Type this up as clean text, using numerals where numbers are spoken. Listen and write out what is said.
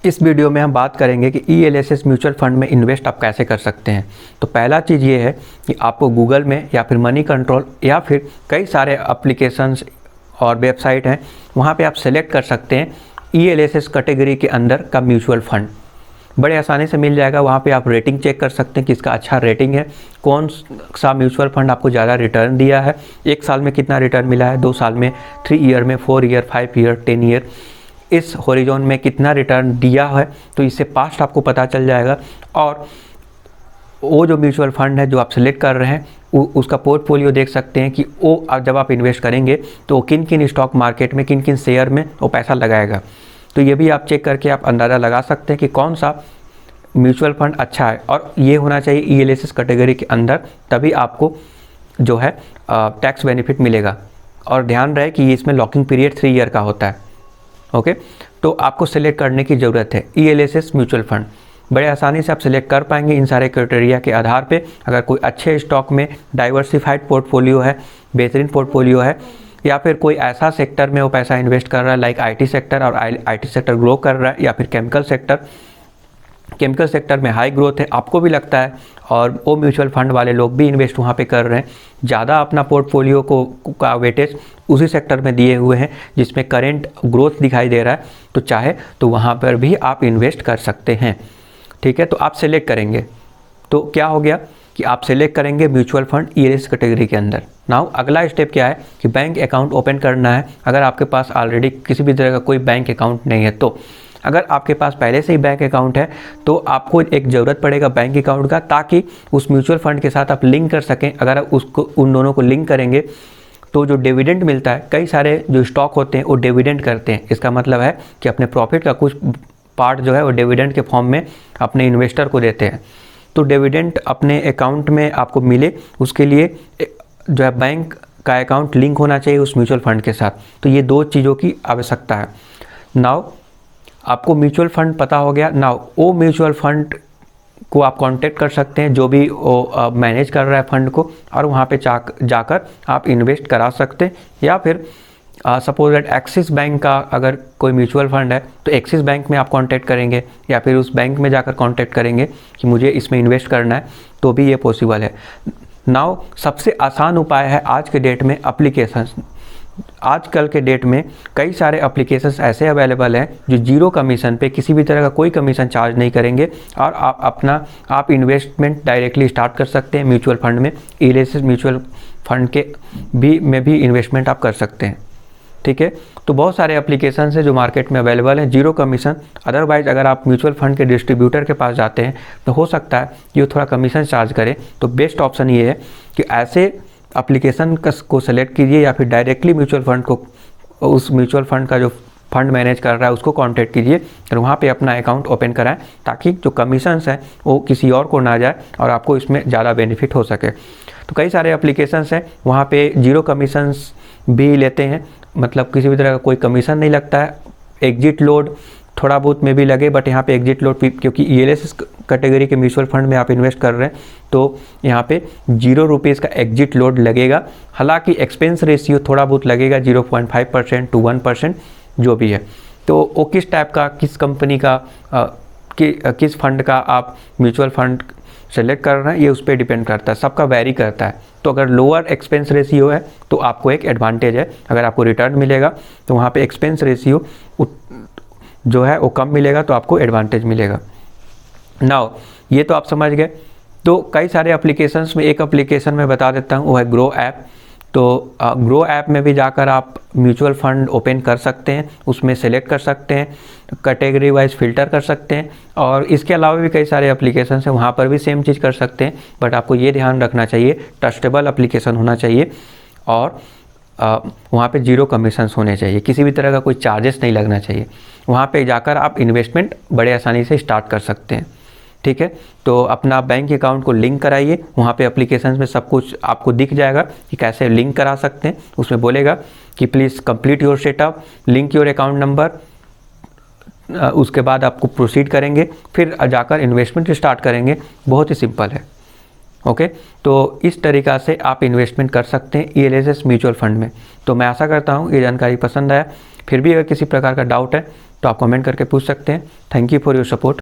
इस वीडियो में हम बात करेंगे कि ELSS म्यूचुअल फंड में इन्वेस्ट आप कैसे कर सकते हैं। तो पहला चीज़ ये है कि आपको गूगल में या फिर मनी कंट्रोल या फिर कई सारे एप्लीकेशंस और वेबसाइट हैं, वहाँ पे आप सेलेक्ट कर सकते हैं ELSS कैटेगरी के अंदर का म्यूचुअल फंड। बड़े आसानी से मिल जाएगा। वहाँ पे आप रेटिंग चेक कर सकते हैं कि इसका अच्छा रेटिंग है, कौन सा म्यूचुअल फंड आपको ज़्यादा रिटर्न दिया है, 1 साल में कितना रिटर्न मिला है, 2 साल में, 3 ईयर में, 4 ईयर, 5 ईयर, 10 ईयर, इस हॉरिजॉन में कितना रिटर्न दिया है। तो इससे पास्ट आपको पता चल जाएगा। और वो जो म्यूचुअल फंड है जो आप सेलेक्ट कर रहे हैं उसका पोर्टफोलियो देख सकते हैं कि वो जब आप इन्वेस्ट करेंगे तो किन किन स्टॉक मार्केट में, किन किन शेयर में वो पैसा लगाएगा। तो ये भी आप चेक करके आप अंदाज़ा लगा सकते हैं कि कौन सा म्यूचुअल फंड अच्छा है, और ये होना चाहिए ELSS कैटेगरी के अंदर, तभी आपको जो है टैक्स बेनिफिट मिलेगा। और ध्यान रहे कि इसमें लॉकिंग पीरियड 3 ईयर का होता है। ओके, तो आपको सेलेक्ट करने की ज़रूरत है ELSS म्यूचुअल फंड। बड़े आसानी से आप सेलेक्ट कर पाएंगे इन सारे क्राइटेरिया के आधार पे। अगर कोई अच्छे स्टॉक में डाइवर्सिफाइड पोर्टफोलियो है, बेहतरीन पोर्टफोलियो है, या फिर कोई ऐसा सेक्टर में वो पैसा इन्वेस्ट कर रहा है लाइक IT सेक्टर और IT सेक्टर ग्रो कर रहा है, या फिर केमिकल सेक्टर में हाई ग्रोथ है, आपको भी लगता है, और वो म्यूचुअल फंड वाले लोग भी इन्वेस्ट वहाँ पे कर रहे हैं, ज़्यादा अपना पोर्टफोलियो का वेटेज उसी सेक्टर में दिए हुए हैं जिसमें करेंट ग्रोथ दिखाई दे रहा है, तो चाहे तो वहाँ पर भी आप इन्वेस्ट कर सकते हैं। ठीक है, तो आप सेलेक्ट करेंगे तो क्या हो गया कि आप सेलेक्ट करेंगे म्यूचुअल फंड ELSS कैटेगरी के अंदर। नाउ अगला स्टेप क्या है कि बैंक अकाउंट ओपन करना है। अगर आपके पास ऑलरेडी किसी भी तरह का कोई बैंक अकाउंट नहीं है, तो अगर आपके पास पहले से ही बैंक अकाउंट है तो आपको एक ज़रूरत पड़ेगा बैंक अकाउंट का, ताकि उस म्यूचुअल फंड के साथ आप लिंक कर सकें। अगर आप उन दोनों को लिंक करेंगे तो जो डिविडेंड मिलता है, कई सारे जो स्टॉक होते हैं वो डिविडेंड करते हैं। इसका मतलब है कि अपने प्रॉफिट का कुछ पार्ट जो है वो डिविडेंड के फॉर्म में अपने इन्वेस्टर को देते हैं। तो डिविडेंड अपने अकाउंट में आपको मिले, उसके लिए जो है बैंक का अकाउंट लिंक होना चाहिए उस म्यूचुअल फंड के साथ। तो ये 2 चीज़ों की आवश्यकता है। नाउ आपको म्यूचुअल फंड पता हो गया। नाउ वो म्यूचुअल फंड को आप कांटेक्ट कर सकते हैं जो भी वो मैनेज कर रहा है फंड को, और वहाँ पे जाकर आप इन्वेस्ट करा सकते हैं। या फिर सपोज दैट एक्सिस बैंक का अगर कोई म्यूचुअल फंड है तो एक्सिस बैंक में आप कांटेक्ट करेंगे, या फिर उस बैंक में जाकर कांटेक्ट करेंगे कि मुझे इसमें इन्वेस्ट करना है, तो भी ये पॉसिबल है। नाउ सबसे आसान उपाय है आज के डेट में एप्लीकेशंस। आजकल के डेट में कई सारे एप्लीकेशंस ऐसे अवेलेबल हैं जो 0 कमीशन पे, किसी भी तरह का कोई कमीशन चार्ज नहीं करेंगे, और आप इन्वेस्टमेंट डायरेक्टली स्टार्ट कर सकते हैं म्यूचुअल फंड में। ELSS म्यूचुअल फंड के में भी इन्वेस्टमेंट आप कर सकते हैं। ठीक है, तो बहुत सारे एप्लीकेशंस हैं जो मार्केट में अवेलेबल हैं 0 कमीशन। अदरवाइज अगर आप म्यूचुअल फंड के डिस्ट्रीब्यूटर के पास जाते हैं तो हो सकता है कि वो थोड़ा कमीशन चार्ज करे। तो बेस्ट ऑप्शन ये है कि ऐसे एप्लीकेशन को सेलेक्ट कीजिए, या फिर डायरेक्टली म्यूचुअल फंड को, उस म्यूचुअल फंड का जो फंड मैनेज कर रहा है उसको कांटेक्ट कीजिए और वहाँ पे अपना अकाउंट ओपन कराएं, ताकि जो कमीशंस हैं वो किसी और को ना जाए और आपको इसमें ज़्यादा बेनिफिट हो सके। तो कई सारे एप्लीकेशंस हैं, वहाँ पे 0 कमीशंस भी लेते हैं, मतलब किसी भी तरह का कोई कमीशन नहीं लगता है। एग्जिट लोड थोड़ा बहुत में भी लगे, बट यहाँ पे एग्जिट लोड, क्योंकि ELSS कैटेगरी के म्यूचुअल फंड में आप इन्वेस्ट कर रहे हैं तो यहाँ पे 0 रुपीज़ का एग्जिट लोड लगेगा। हालांकि एक्सपेंस रेशियो थोड़ा बहुत लगेगा 0.5% to 1%, जो भी है। तो वो किस टाइप का, किस कंपनी का, किस फंड का आप म्यूचुअल फंड सेलेक्ट कर रहे हैं, ये उस पर डिपेंड करता है, सबका वैरी करता है। तो अगर लोअर एक्सपेंस रेशियो है तो आपको एक एडवांटेज है, अगर आपको रिटर्न मिलेगा तो वहाँ पे एक्सपेंस रेशियो जो है वो कम मिलेगा, तो आपको एडवांटेज मिलेगा। नाउ ये तो आप समझ गए। तो कई सारे एप्लीकेशंस में एक एप्लीकेशन में बता देता हूँ, वो है ग्रो ऐप। तो ग्रो ऐप में भी जाकर आप म्यूचुअल फंड ओपन कर सकते हैं, उसमें सेलेक्ट कर सकते हैं, कैटेगरी वाइज फ़िल्टर कर सकते हैं, और इसके अलावा भी कई सारे एप्लीकेशंस हैं, वहाँ पर भी सेम चीज़ कर सकते हैं। बट आपको ये ध्यान रखना चाहिए ट्रस्टेबल एप्लीकेशन होना चाहिए, और वहाँ पे 0 कमीशंस होने चाहिए, किसी भी तरह का कोई चार्जेस नहीं लगना चाहिए। वहाँ पे जाकर आप इन्वेस्टमेंट बड़े आसानी से स्टार्ट कर सकते हैं। ठीक है, तो अपना बैंक अकाउंट को लिंक कराइए, वहाँ पे एप्लीकेशंस में सब कुछ आपको दिख जाएगा कि कैसे लिंक करा सकते हैं। उसमें बोलेगा कि please complete your setup, link your account number, उसके बाद आपको प्रोसीड करेंगे, फिर जाकर इन्वेस्टमेंट स्टार्ट करेंगे। बहुत ही सिंपल है। ओके, तो इस तरीक़ा से आप इन्वेस्टमेंट कर सकते हैं ELSS म्यूचुअल फंड में। तो मैं आशा करता हूँ ये जानकारी पसंद आया। फिर भी अगर किसी प्रकार का डाउट है तो आप कमेंट करके पूछ सकते हैं। Thank you for your support.